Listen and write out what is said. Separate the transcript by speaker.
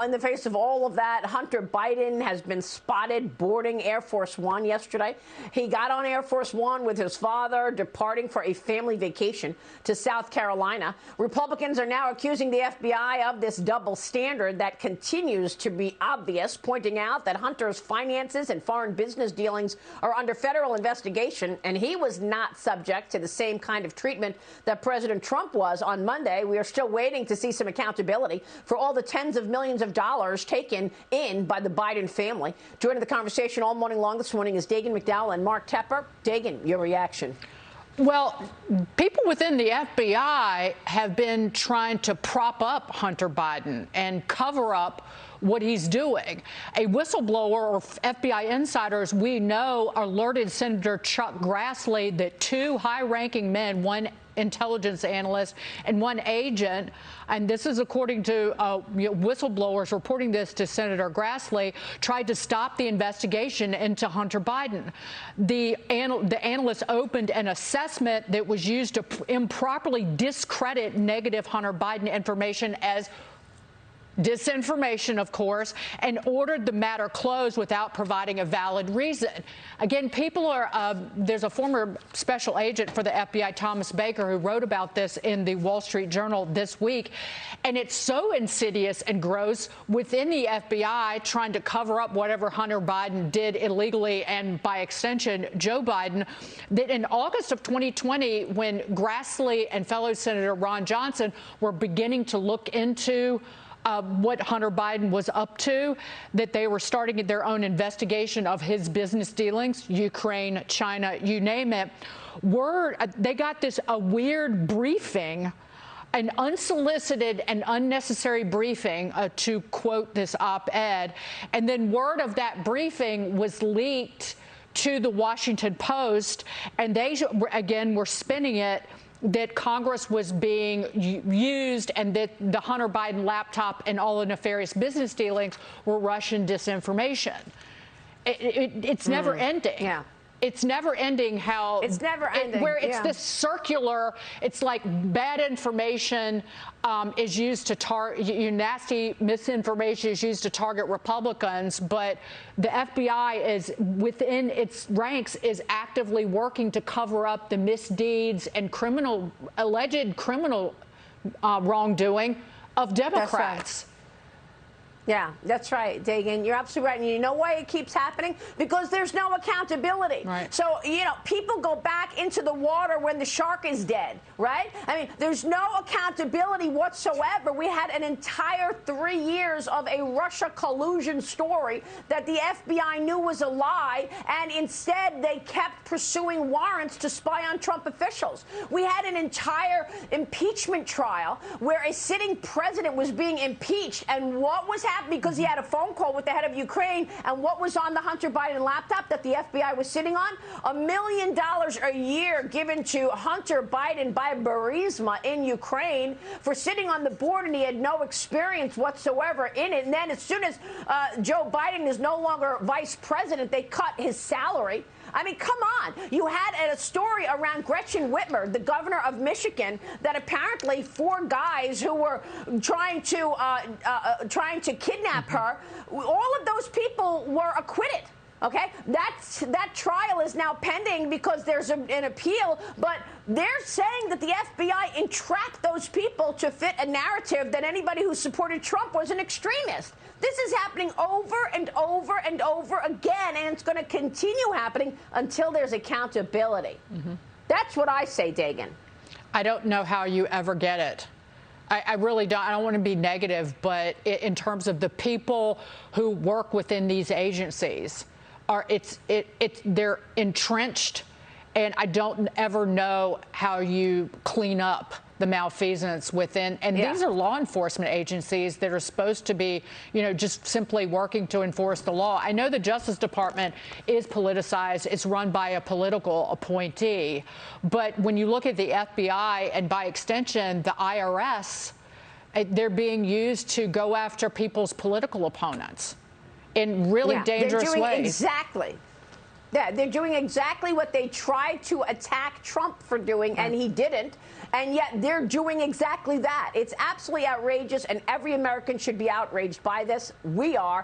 Speaker 1: In the face of all of that, Hunter Biden has been spotted boarding Air Force One yesterday. He got on Air Force One with his father, departing for a family vacation to South Carolina. Republicans are now accusing the FBI of this double standard that continues to be obvious, pointing out that Hunter's finances and foreign business dealings are under federal investigation, and he was not subject to the same kind of treatment that President Trump was on Monday. We are still waiting to see some accountability for all the tens of millions of dollars taken in by the Biden family. Joining the conversation all morning long this morning is Dagan McDowell and Mark Tepper. Dagan, your reaction.
Speaker 2: Well, people within the FBI have been trying to prop up Hunter Biden and cover up what he's doing. A whistleblower or FBI insiders we know alerted Senator Chuck Grassley that two high-ranking men, one intelligence analyst and one agent, and this is according to whistleblowers reporting this to Senator Grassley, tried to stop the investigation into Hunter Biden. The analyst opened an assessment that was used to improperly discredit negative Hunter Biden information as disinformation, of course, and ordered the matter closed without providing a valid reason. Again, people are, there's a former special agent for the FBI, Thomas Baker, who wrote about this in the Wall Street Journal this week. And it's so insidious and gross within the FBI trying to cover up whatever Hunter Biden did illegally, and by extension, Joe Biden, that in August of 2020, when Grassley and fellow Senator Ron Johnson were beginning to look into what Hunter Biden was up to, that they were starting their own investigation of his business dealings, Ukraine, China, you name it. They got a weird briefing, an unsolicited and unnecessary briefing, to quote this op-ed, and then word of that briefing was leaked to the Washington Post, and they, again, were spinning it that Congress was being used and that the Hunter Biden laptop and all the nefarious business dealings were Russian disinformation. It's never ending. Yeah. It's never ending how
Speaker 1: it's never ending.
Speaker 2: Where it's this circular, it's like bad information is used to target, nasty misinformation is used to target Republicans, but the FBI is within its ranks is actively working to cover up the misdeeds and alleged criminal wrongdoing of Democrats.
Speaker 1: Yeah, that's right, Dagan. You're absolutely right. And you know why it keeps happening? Because there's no accountability.
Speaker 2: Right.
Speaker 1: So, people go back into the water when the shark is dead, right? I mean, there's no accountability whatsoever. We had an entire 3 years of a Russia collusion story that the FBI knew was a lie, and instead they kept pursuing warrants to spy on Trump officials. We had an entire impeachment trial where a sitting president was being impeached, and what was happening? Because he had a phone call with the head of Ukraine, and what was on the Hunter Biden laptop that the FBI was sitting on? $1 million a year given to Hunter Biden by Burisma in Ukraine for sitting on the board, and he had no experience whatsoever in it. And then as soon as Joe Biden is no longer vice president, they cut his salary. I mean, come on. You had a story around Gretchen Whitmer, the governor of Michigan, that apparently 4 guys who were trying to kidnap her, all of those people were acquitted. Okay, that trial is now pending because there's an appeal, but they're saying that the FBI entrapped those people to fit a narrative that anybody who supported Trump was an extremist. This is happening over and over and over again, and it's going to continue happening until there's accountability. That's what I say, Dagan.
Speaker 2: I don't know how you ever get it. I really don't. I don't want to be negative, but in terms of the people who work within these agencies, they're entrenched, and I don't ever know how you clean up the malfeasance within. And these are law enforcement agencies that are supposed to be, just simply working to enforce the law. I know the Justice Department is politicized. It's run by a political appointee. But when you look at the FBI and by extension, the IRS, they're being used to go after people's political opponents in really dangerous ways.
Speaker 1: Exactly. Yeah, they're doing exactly what they tried to attack Trump for doing, and he didn't. And yet they're doing exactly that. It's absolutely outrageous, and every American should be outraged by this. We are.